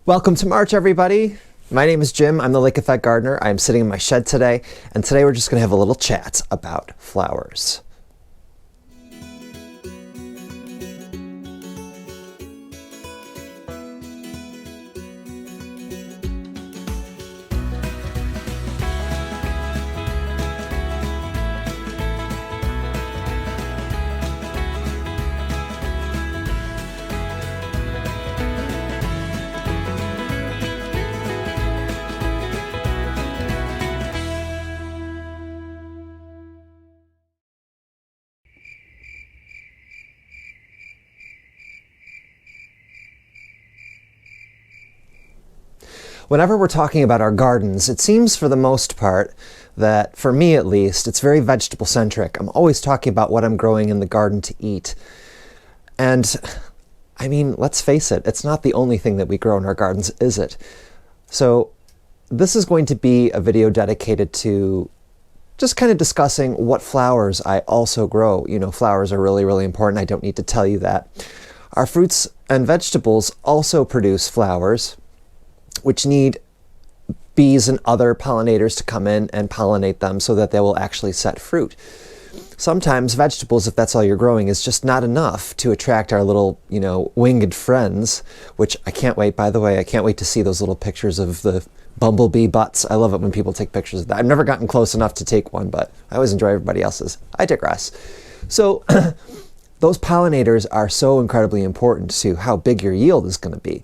Welcome to March, everybody. My name is Jim. I'm the Lake Effect Gardener. I'm sitting in my shed today, and today we're just going to have a little chat about flowers. Whenever we're talking about our gardens, it seems for the most part that, for me at least, it's very vegetable centric. I'm always talking about what I'm growing in the garden to eat. And I mean, let's face it, it's not the only thing that we grow in our gardens, is it? So this is going to be a video dedicated to just kind of discussing what flowers I also grow. You know, flowers are really, really important. I don't need to tell you that. Our fruits and vegetables also produce flowers, which need bees and other pollinators to come in and pollinate them so that they will actually set fruit. Sometimes vegetables, if that's all you're growing, is just not enough to attract our little, winged friends, which I can't wait, by the way, I can't wait to see those little pictures of the bumblebee butts. I love it when people take pictures of that. I've never gotten close enough to take one, but I always enjoy everybody else's. I digress. So those pollinators are so incredibly important to how big your yield is going to be.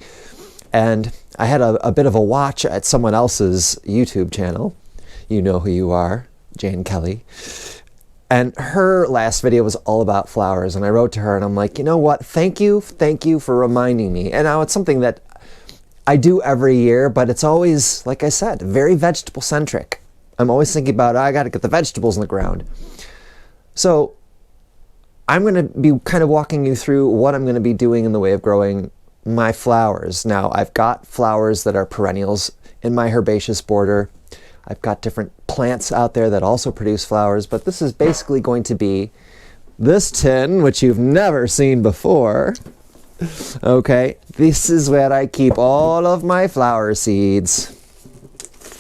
And I had a bit of a watch at someone else's YouTube channel. You know who you are, Jane Kelly. And her last video was all about flowers. And I wrote to her and I'm like, you know what? Thank you for reminding me. And now it's something that I do every year, but it's always, like I said, very vegetable centric. I'm always thinking about, I got to get the vegetables in the ground. So I'm going to be kind of walking you through what I'm going to be doing in the way of growing my flowers. Now, I've got flowers that are perennials in my herbaceous border. I've got different plants out there that also produce flowers, but this is basically going to be this tin, which you've never seen before. Okay, this is where I keep all of my flower seeds.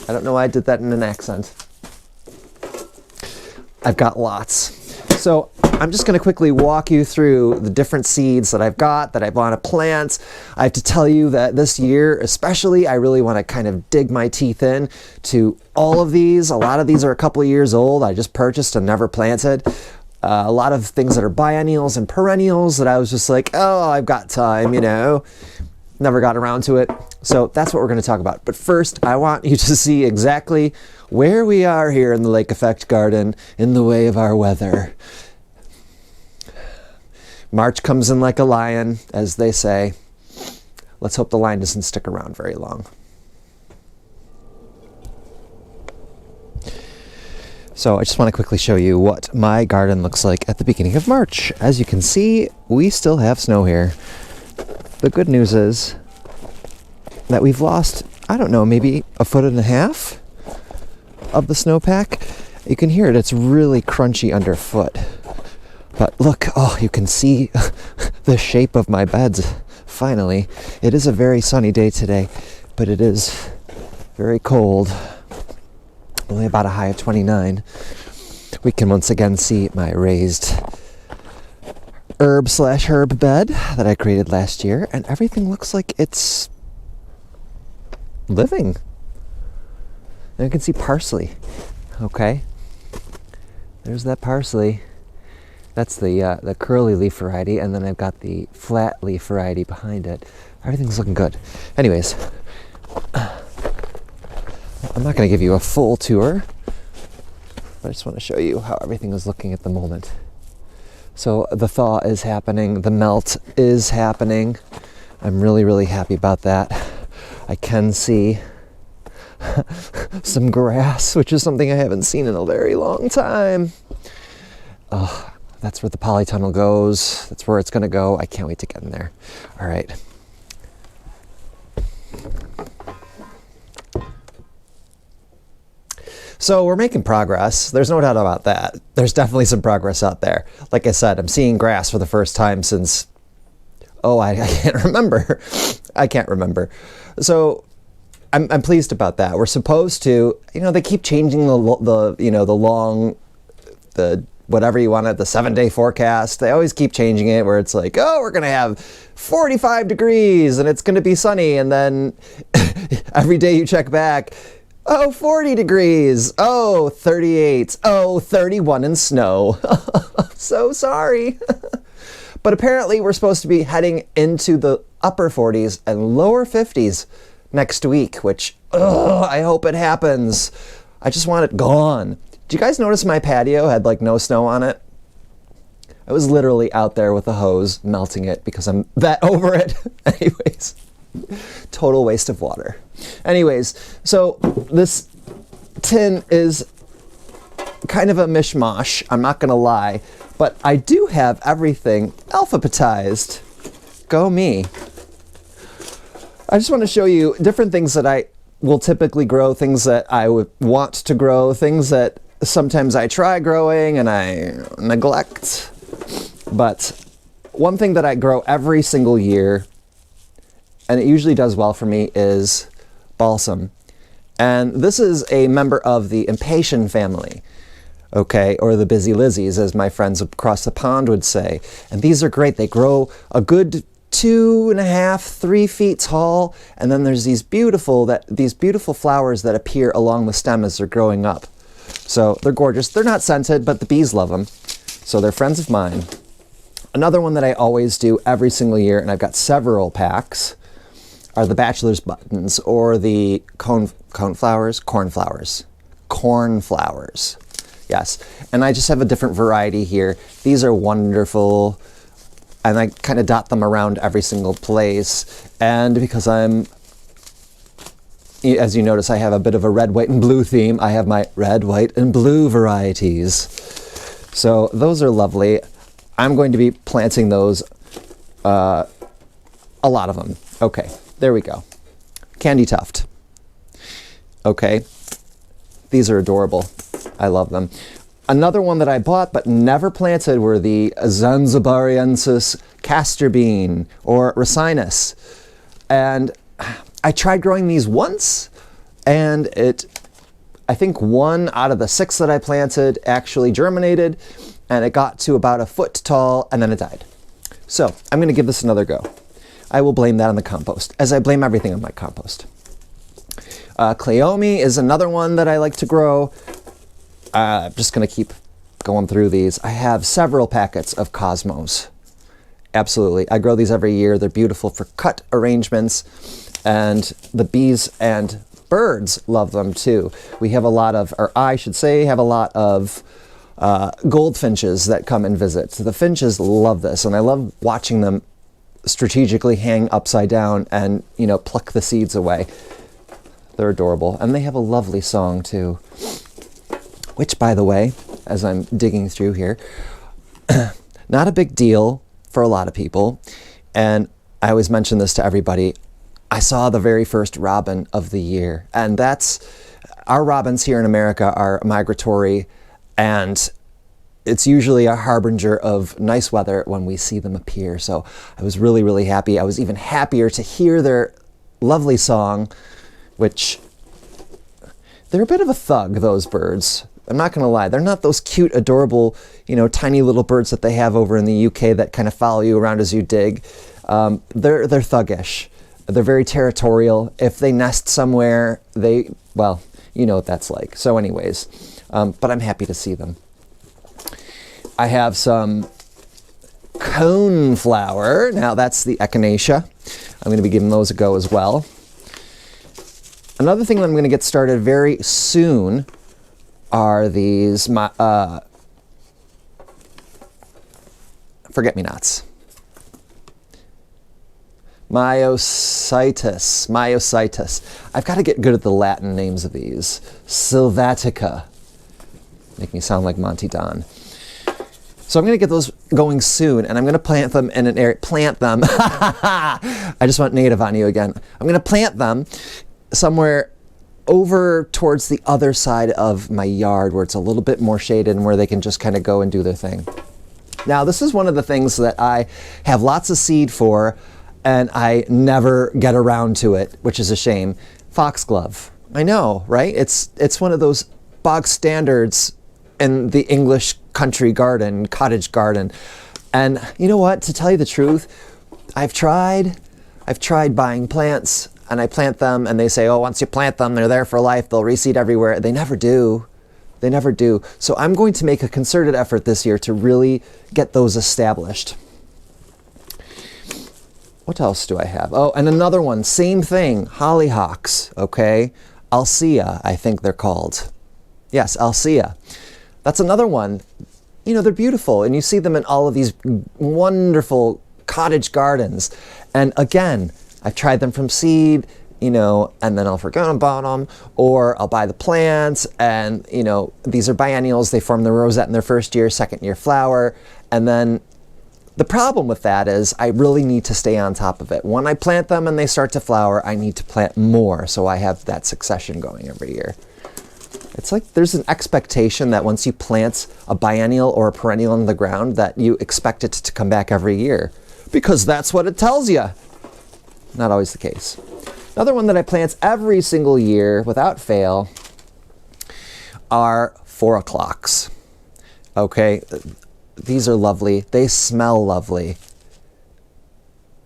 I don't know why I did that in an accent. I've got lots. So I'm just going to quickly walk you through the different seeds that I've got, that I want to plant. I have to tell you that this year especially, I really want to kind of dig my teeth in to all of these. A lot of these are a couple of years old. I just purchased and never planted. A lot of things that are biennials and perennials that I was just like, oh, I've got time, Never got around to it. So that's what we're going to talk about. But first, I want you to see exactly where we are here in the Lake Effect Garden in the way of our weather. March comes in like a lion, as they say. Let's hope the lion doesn't stick around very long. So I just want to quickly show you what my garden looks like at the beginning of March. As you can see, we still have snow here. The good news is that we've lost, I don't know, maybe 1.5 feet of the snowpack. You can hear it, it's really crunchy underfoot. But look, you can see the shape of my beds, finally. It is a very sunny day today, but it is very cold. Only about a high of 29. We can once again see my raised herb bed that I created last year, and everything looks like it's living. And you can see parsley. Okay, there's that parsley. That's the curly leaf variety, and then I've got the flat leaf variety behind it. Everything's looking good. Anyways, I'm not going to give you a full tour, but I just want to show you how everything is looking at the moment. So the thaw is happening, the melt is happening. I'm really, really happy about that. I can see some grass, which is something I haven't seen in a very long time. Oh, that's where the polytunnel goes. That's where it's going to go. I can't wait to get in there. All right. So we're making progress. There's no doubt about that. There's definitely some progress out there. Like I said, I'm seeing grass for the first time since, Oh, I can't remember. I can't remember. So I'm pleased about that. We're supposed to, they keep changing the whatever you want it, the 7-day forecast. They always keep changing it where it's like, oh, we're going to have 45 degrees and it's going to be sunny. And then every day you check back, oh, 40 degrees. Oh, 38. Oh, 31 and snow. So sorry. But apparently we're supposed to be heading into the upper 40s and lower 50s next week, which, I hope it happens. I just want it gone. Did you guys notice my patio had like no snow on it? I was literally out there with a hose melting it because I'm that over it. Anyways, total waste of water. Anyways, so this tin is kind of a mishmash, I'm not gonna lie, but I do have everything alphabetized. Go me. I just want to show you different things that I will typically grow, things that I would want to grow, things that sometimes I try growing and I neglect. But one thing that I grow every single year, and it usually does well for me, is balsam. And this is a member of the impatient family, okay, or the busy Lizzies, as my friends across the pond would say. And these are great. They grow a good 2.5, 3 feet tall, and then there's these beautiful flowers that appear along the stem as they're growing up. So they're gorgeous. They're not scented, but the bees love them, so they're friends of mine. Another one that I always do every single year, and I've got several packs, are the bachelor's buttons, or the cornflowers. Yes, and I just have a different variety here. These are wonderful, and I kind of dot them around every single place. And because as you notice, I have a bit of a red, white, and blue theme. I have my red, white, and blue varieties. So those are lovely. I'm going to be planting those, a lot of them. Okay, there we go. Candy tuft. Okay, these are adorable. I love them. Another one that I bought but never planted were the Zanzibariensis castor bean, or ricinus. And I tried growing these once, and I think 1 out of the 6 that I planted actually germinated, and it got to about 1 foot tall, and then it died. So I'm going to give this another go. I will blame that on the compost, as I blame everything on my compost. Cleome is another one that I like to grow. I'm just going to keep going through these. I have several packets of cosmos. Absolutely. I grow these every year. They're beautiful for cut arrangements, and the bees and birds love them too. We have a lot of, or I should say, have a lot of goldfinches that come and visit. So the finches love this, and I love watching them strategically hang upside down and, pluck the seeds away. They're adorable, and they have a lovely song too. Which, by the way, as I'm digging through here, not a big deal for a lot of people. And I always mention this to everybody. I saw the very first robin of the year. And our robins here in America are migratory, and it's usually a harbinger of nice weather when we see them appear. So I was really, really happy. I was even happier to hear their lovely song, which they're a bit of a thug, those birds. I'm not going to lie. They're not those cute, adorable, tiny little birds that they have over in the UK that kind of follow you around as you dig. They're thuggish. They're very territorial. If they nest somewhere, well, you know what that's like. So anyways, but I'm happy to see them. I have some coneflower. Now that's the echinacea. I'm going to be giving those a go as well. Another thing that I'm going to get started very soon are these forget-me-nots. Myositis. I've got to get good at the Latin names of these. Sylvatica. Make me sound like Monty Don. So I'm going to get those going soon, and I'm going to plant them in an area. Plant them. I just went native on you again. I'm going to plant them somewhere over towards the other side of my yard where it's a little bit more shaded and where they can just kind of go and do their thing. Now, this is one of the things that I have lots of seed for, and I never get around to it, which is a shame. Foxglove. I know, right? It's one of those bog standards in the English country garden, cottage garden. And you know what? To tell you the truth, I've tried buying plants, and I plant them, and they say, oh, once you plant them, they're there for life. They'll reseed everywhere. They never do. They never do. So I'm going to make a concerted effort this year to really get those established. What else do I have? Oh, and another one, same thing, hollyhocks, okay? Alcea, I think they're called. Yes, Alcea. That's another one. You know, they're beautiful, and you see them in all of these wonderful cottage gardens. And again, I've tried them from seed, you know, and then I'll forget about them, or I'll buy the plants, and, you know, these are biennials. They form the rosette in their first year, second year flower, and then the problem with that is I really need to stay on top of it. When I plant them and they start to flower, I need to plant more so I have that succession going every year. It's like there's an expectation that once you plant a biennial or a perennial in the ground that you expect it to come back every year because that's what it tells you. Not always the case. Another one that I plant every single year without fail are 4 o'clocks. Okay. These are lovely. They smell lovely.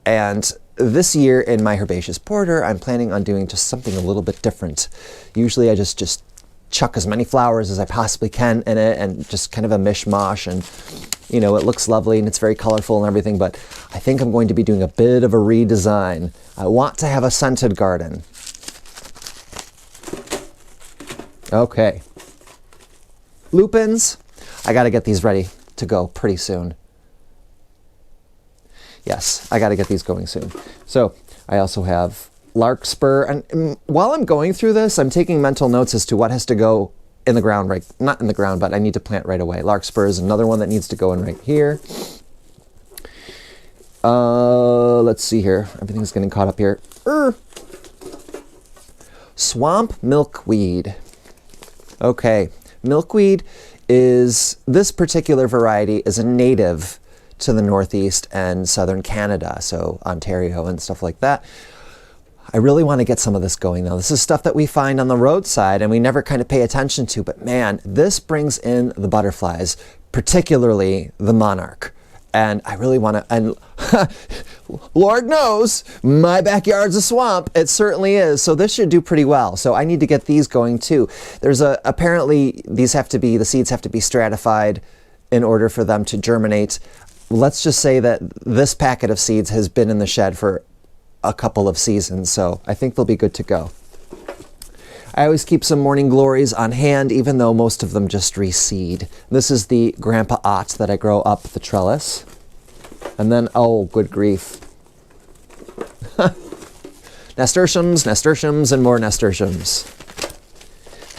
And this year in my herbaceous border, I'm planning on doing just something a little bit different. Usually I just chuck as many flowers as I possibly can in it, and just kind of a mishmash, and you know, it looks lovely and it's very colorful and everything, but I think I'm going to be doing a bit of a redesign. I want to have a scented garden. Okay. Lupins. I got to get these ready to go pretty soon. Yes, I got to get these going soon. So I also have larkspur, and while I'm going through this, I'm taking mental notes as to what has to go in the ground, right? Not in the ground, but I need to plant right away. Larkspur is another one that needs to go in right here. Let's see here. Everything's getting caught up here. Swamp milkweed. Okay, milkweed is, this particular variety is a native to the Northeast and Southern Canada, so Ontario and stuff like that. I really want to get some of this going though. This is stuff that we find on the roadside and we never kind of pay attention to, but man, this brings in the butterflies, particularly the monarch. And I really want to, and Lord knows, my backyard's a swamp. It certainly is. So this should do pretty well. So I need to get these going too. There's apparently these have to be, the seeds have to be stratified in order for them to germinate. Let's just say that this packet of seeds has been in the shed for a couple of seasons. So I think they'll be good to go. I always keep some morning glories on hand, even though most of them just reseed. This is the Grandpa Ott that I grow up the trellis. And then, oh, good grief. Nasturtiums, nasturtiums, and more nasturtiums.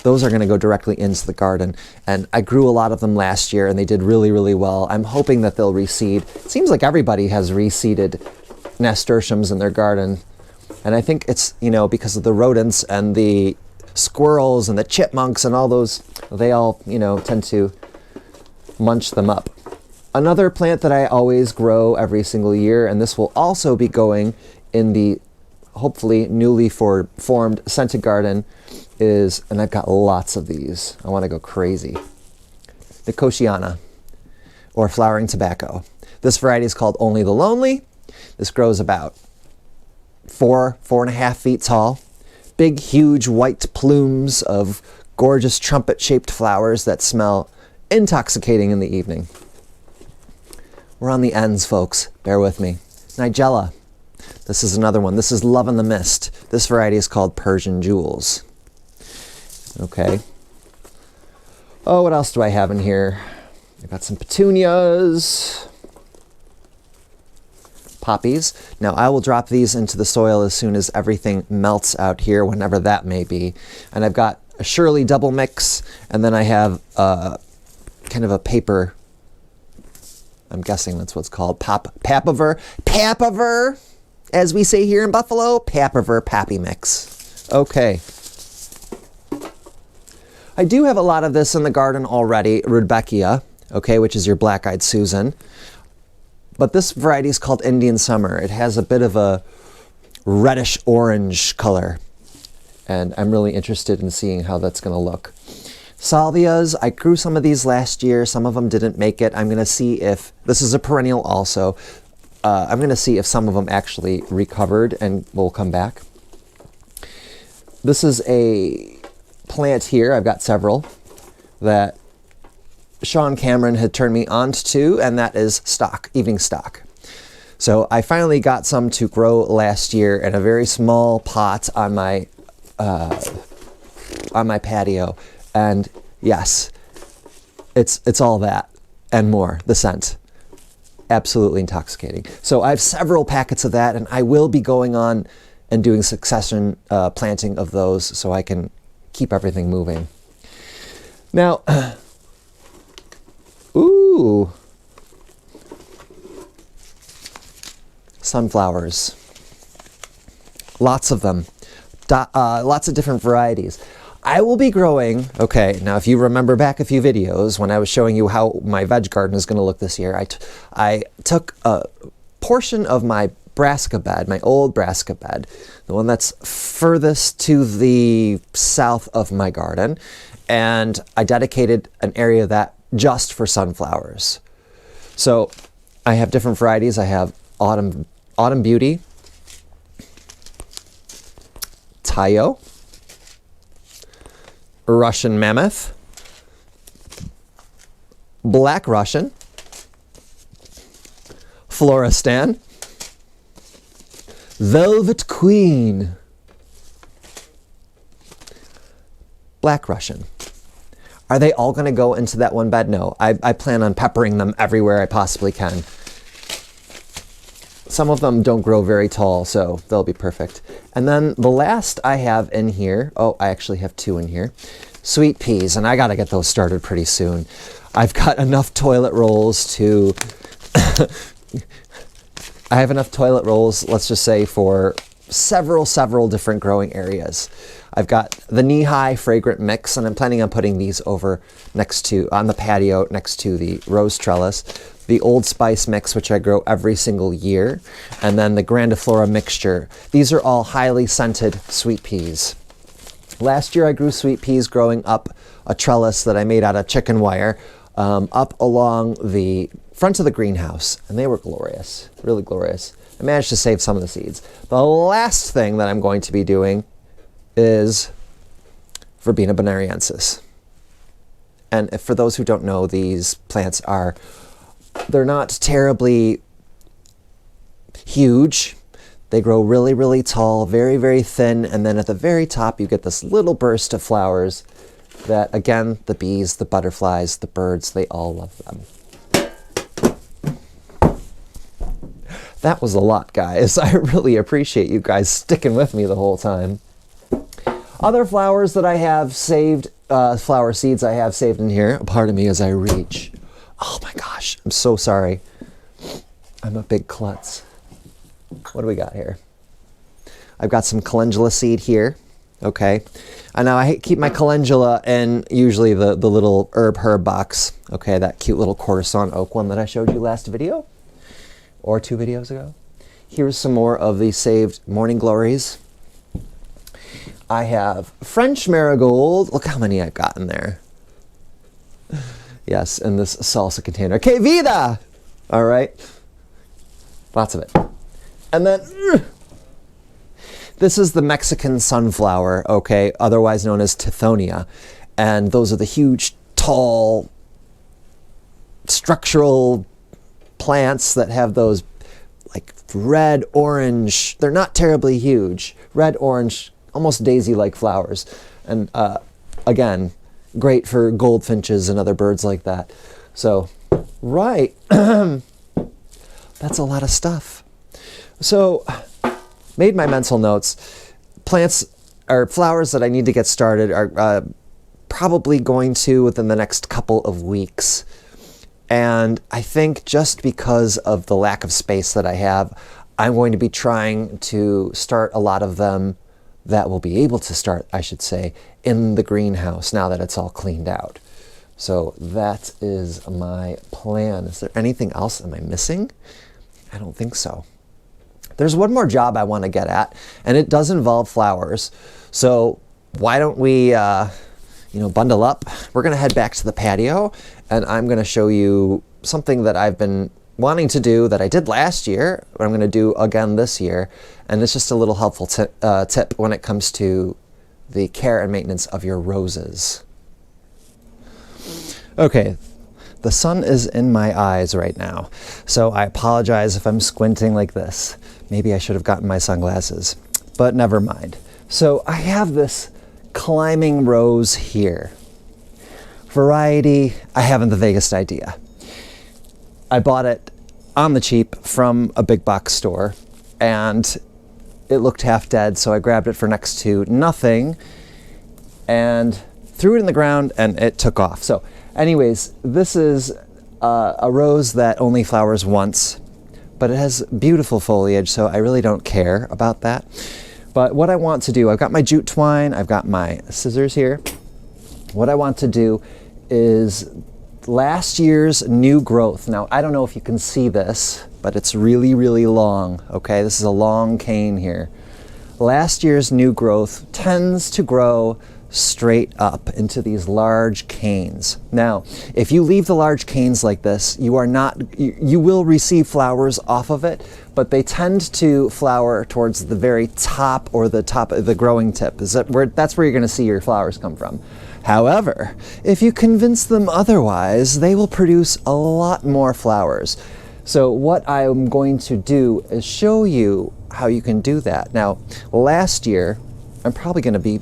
Those are going to go directly into the garden. And I grew a lot of them last year, and they did really, really well. I'm hoping that they'll reseed. It seems like everybody has reseeded nasturtiums in their garden. And I think it's, you know, because of the rodents and the squirrels and the chipmunks and all those, they all, you know, tend to munch them up. Another plant that I always grow every single year, and this will also be going in the hopefully newly formed scented garden, is, and I've got lots of these, I want to go crazy, Nicotiana, or flowering tobacco. This variety is called Only the Lonely. This grows about 4.5 feet tall. Big, huge white plumes of gorgeous trumpet-shaped flowers that smell intoxicating in the evening. We're on the ends, folks. Bear with me. Nigella. This is another one. This is Love in the Mist. This variety is called Persian Jewels. Okay. Oh, what else do I have in here? I've got some petunias. Poppies. Now I will drop these into the soil as soon as everything melts out here, whenever that may be. And I've got a Shirley double mix, and then I have kind of a paper, I'm guessing that's what's called, papaver, as we say here in Buffalo, papaver pappy mix. Okay. I do have a lot of this in the garden already, Rudbeckia. okay, which is your black-eyed Susan. But this variety is called Indian Summer. It has a bit of a reddish orange color, and I'm really interested in seeing how that's going to look. Salvias, I grew some of these last year. Some of them didn't make it. I'm going to see if, this is a perennial also, I'm going to see if some of them actually recovered and will come back. This is a plant here. I've got several that Sean Cameron had turned me on to, and that is stock, evening stock. So I finally got some to grow last year in a very small pot on my patio, and yes, it's all that and more. The scent, absolutely intoxicating. So I have several packets of that, and I will be going on and doing succession planting of those so I can keep everything moving. Now, ooh, sunflowers, lots of them, lots of different varieties. I will be growing, okay, now if you remember back a few videos when I was showing you how my veg garden is going to look this year, I took a portion of my brassica bed, my old brassica bed, the one that's furthest to the south of my garden, and I dedicated an area of that just for sunflowers. So I have different varieties. I have Autumn Beauty, Tayo, Russian Mammoth, Black Russian, Floristan, Velvet Queen, Black Russian. Are they all going to go into that one bed? No, I plan on peppering them everywhere I possibly can. Some of them don't grow very tall, so they'll be perfect. And then the last I have in here, oh, I actually have two in here, sweet peas, and I got to get those started pretty soon. I've got enough toilet rolls to... I have enough toilet rolls, let's just say, for several different growing areas. I've got the knee-high fragrant mix, and I'm planning on putting these over next to, on the patio next to the rose trellis. The Old Spice mix, which I grow every single year, and then the Grandiflora mixture. These are all highly scented sweet peas. Last year I grew sweet peas growing up a trellis that I made out of chicken wire up along the front of the greenhouse, and they were glorious, really glorious. I managed to save some of the seeds. The last thing that I'm going to be doing is Verbena bonariensis. And if, for those who don't know, these plants are, they're not terribly huge. They grow really tall, very thin, and then at the very top you get this little burst of flowers that, again, the bees, the butterflies, the birds, they all love them. That was a lot, guys. I really appreciate you guys sticking with me the whole time. Other flowers that I have saved, flower seeds I have saved in here. Pardon me as I reach. Oh my gosh, I'm so sorry. I'm a big klutz. What do we got here? I've got some calendula seed here. Okay. And now I keep my calendula in usually the little herb box. Okay, that cute little quarter-sawn oak one that I showed you last video. Or 2 videos ago. Here's some more of the saved morning glories. I have French marigold. Look how many I've got in there. Yes, in this salsa container. Que vida! All right. Lots of it. And then, this is the Mexican sunflower, okay, otherwise known as Tithonia. And those are the huge, tall, structural plants that have those like red, orange, they're not terribly huge, red, orange, almost daisy-like flowers. And again, great for goldfinches and other birds like that. So, right, that's a lot of stuff. So, made my mental notes. Plants or flowers that I need to get started are probably going to within the next couple of weeks. And I think just because of the lack of space that I have, I'm going to be trying to start a lot of them that will be able to start, I should say, in the greenhouse now that it's all cleaned out. So that is my plan. Is there anything else? Am I missing? I don't think so. There's one more job I want to get at, and it does involve flowers. So why don't we, bundle up? We're going to head back to the patio, and I'm going to show you something that I've been wanting to do that I did last year, but I'm going to do again this year. And it's just a little helpful tip when it comes to the care and maintenance of your roses. Okay, the sun is in my eyes right now, so I apologize if I'm squinting like this. Maybe I should have gotten my sunglasses, but never mind. So I have this climbing rose here. Variety, I haven't the vaguest idea. I bought it on the cheap from a big box store, and it looked half dead, so I grabbed it for next to nothing and threw it in the ground, and it took off. So anyways, this is a rose that only flowers once, but it has beautiful foliage, so I really don't care about that. But what I want to do, I've got my jute twine, I've got my scissors here. What I want to do is last year's new growth. Now, I don't know if you can see this, but it's really, really long, okay? This is a long cane here. Last year's new growth tends to grow straight up into these large canes. Now, if you leave the large canes like this, you will receive flowers off of it, but they tend to flower towards the very top or the top of the growing tip. That's where you're going to see your flowers come from. However, if you convince them otherwise, they will produce a lot more flowers. So what I'm going to do is show you how you can do that. Now, last year, I'm probably going to be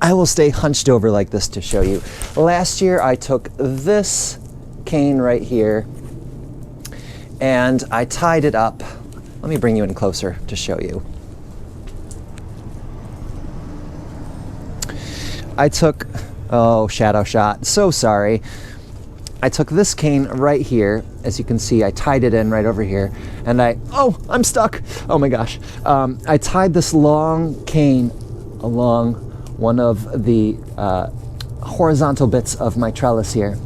I will stay hunched over like this to show you. Last year I took this cane right here and I tied it up. Let me bring you in closer to show you. I took, oh, shadow shot, so sorry. I took this cane right here. As you can see, I tied it in right over here, and I'm stuck. Oh my gosh. I tied this long cane along one of the horizontal bits of my trellis here.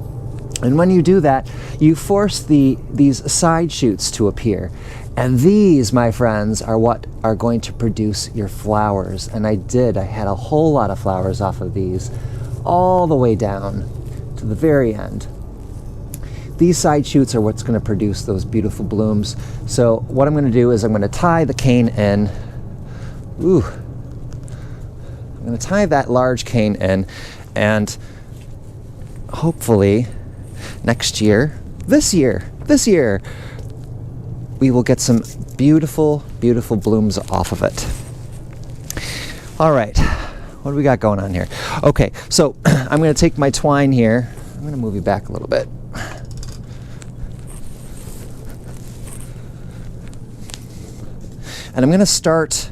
And when you do that, you force these side shoots to appear. And these, my friends, are what are going to produce your flowers. And I had a whole lot of flowers off of these, all the way down to the very end. These side shoots are what's going to produce those beautiful blooms. So what I'm going to do is I'm going to tie the cane in. Ooh. I'm going to tie that large cane in, and hopefully this year, we will get some beautiful, beautiful blooms off of it. All right, what do we got going on here? Okay, so I'm going to take my twine here. I'm going to move you back a little bit. And I'm going to start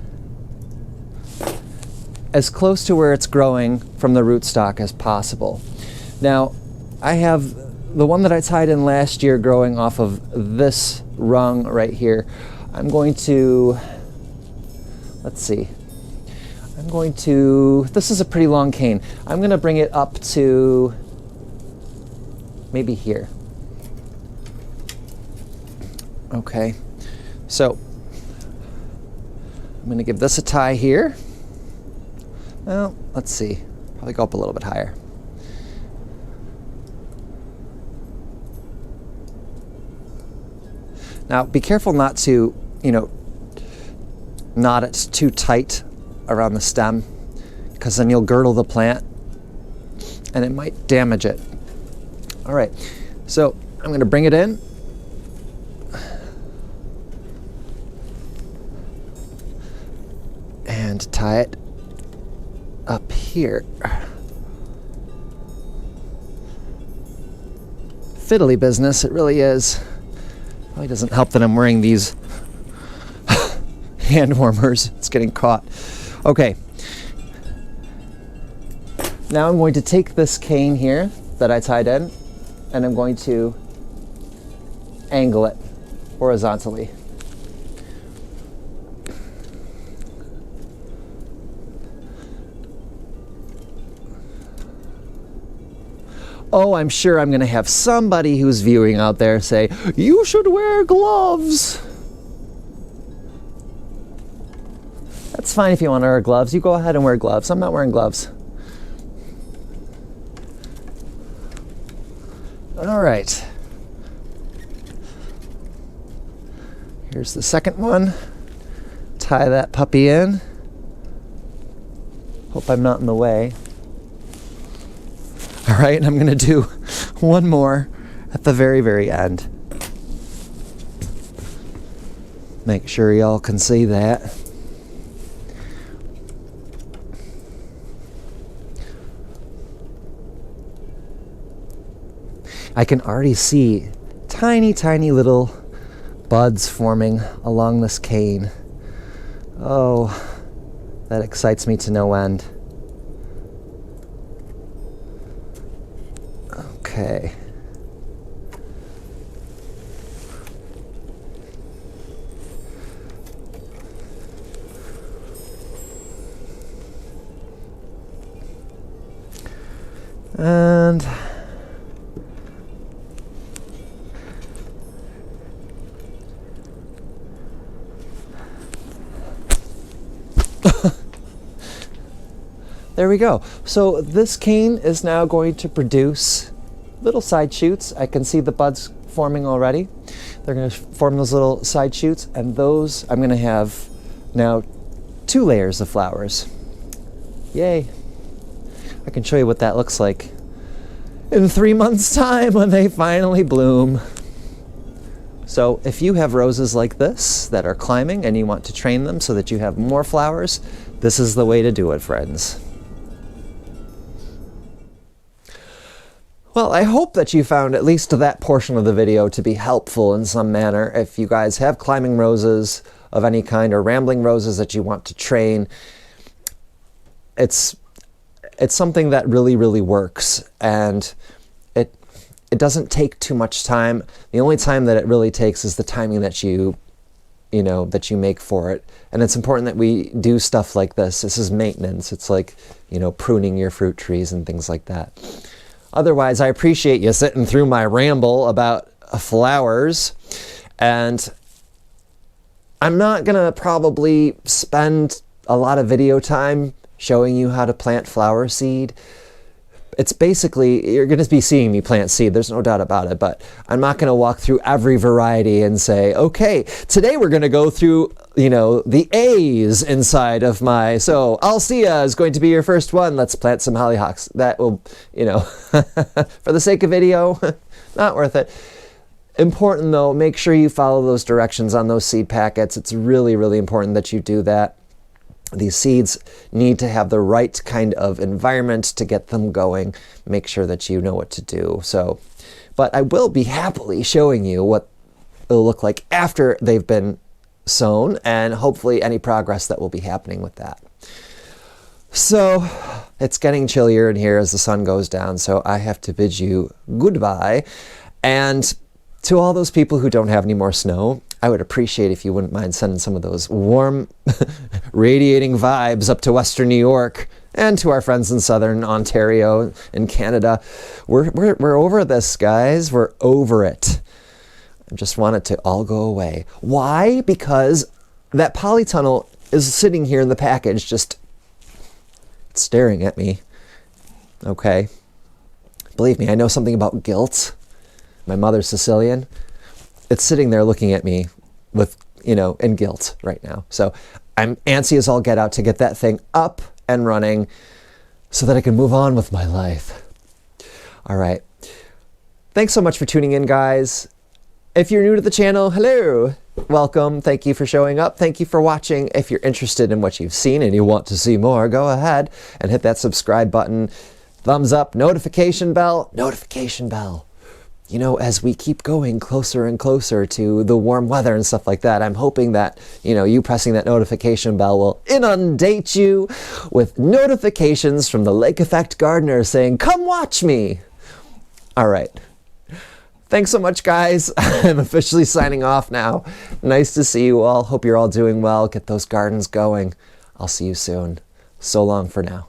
as close to where it's growing from the rootstock as possible. Now, I have the one that I tied in last year growing off of this rung right here. I'm going to, let's see. This is a pretty long cane. I'm going to bring it up to maybe here. Okay, so I'm going to give this a tie here. Well, let's see. Probably go up a little bit higher. Now, be careful not to, knot it too tight around the stem, because then you'll girdle the plant and it might damage it. All right, so I'm going to bring it in. And tie it up here. Fiddly business, it really is. Probably doesn't help that I'm wearing these hand warmers. It's getting caught. Okay. Now I'm going to take this cane here that I tied in, and I'm going to angle it horizontally. Oh, I'm sure I'm going to have somebody who's viewing out there say, you should wear gloves. That's fine if you want to wear gloves. You go ahead and wear gloves. I'm not wearing gloves. All right. Here's the second one. Tie that puppy in. Hope I'm not in the way. All right, and I'm going to do one more at the very, very end. Make sure y'all can see that. I can already see tiny, tiny little buds forming along this cane. Oh, that excites me to no end. Okay. And there we go. So this cane is now going to produce little side shoots. I can see the buds forming already. They're going to form those little side shoots, and those I'm going to have now 2 layers of flowers. Yay. I can show you what that looks like in 3 months' time when they finally bloom. So if you have roses like this that are climbing and you want to train them so that you have more flowers, this is the way to do it, friends. Well, I hope that you found at least that portion of the video to be helpful in some manner. If you guys have climbing roses of any kind or rambling roses that you want to train, it's something that really, really works, and it doesn't take too much time. The only time that it really takes is the timing that you make for it. And it's important that we do stuff like this. This is maintenance. It's like, pruning your fruit trees and things like that. Otherwise, I appreciate you sitting through my ramble about flowers, and I'm not gonna probably spend a lot of video time showing you how to plant flower seed. It's basically, you're going to be seeing me plant seed, there's no doubt about it, but I'm not going to walk through every variety and say, okay, today we're going to go through, the A's inside of my, so Alcia is going to be your first one, let's plant some hollyhocks. That will, for the sake of video, not worth it. Important though, make sure you follow those directions on those seed packets. It's really, really important that you do that. These seeds need to have the right kind of environment to get them going. Make sure that you know what to do. So, but I will be happily showing you what it'll look like after they've been sown, and hopefully any progress that will be happening with that. So it's getting chillier in here as the sun goes down, so I have to bid you goodbye. And to all those people who don't have any more snow, I would appreciate if you wouldn't mind sending some of those warm, radiating vibes up to Western New York and to our friends in Southern Ontario and Canada. We're over this, guys. We're over it. I just want it to all go away. Why? Because that polytunnel is sitting here in the package just staring at me. Okay. Believe me, I know something about guilt. My mother's Sicilian. It's sitting there looking at me with, in guilt right now. So I'm antsy as all get out to get that thing up and running so that I can move on with my life. All right. Thanks so much for tuning in, guys. If you're new to the channel, hello. Welcome. Thank you for showing up. Thank you for watching. If you're interested in what you've seen and you want to see more, go ahead and hit that subscribe button. Thumbs up, notification bell, notification bell. As we keep going closer and closer to the warm weather and stuff like that, I'm hoping that, you pressing that notification bell will inundate you with notifications from the Lake Effect Gardener saying, come watch me. All right. Thanks so much, guys. I'm officially signing off now. Nice to see you all. Hope you're all doing well. Get those gardens going. I'll see you soon. So long for now.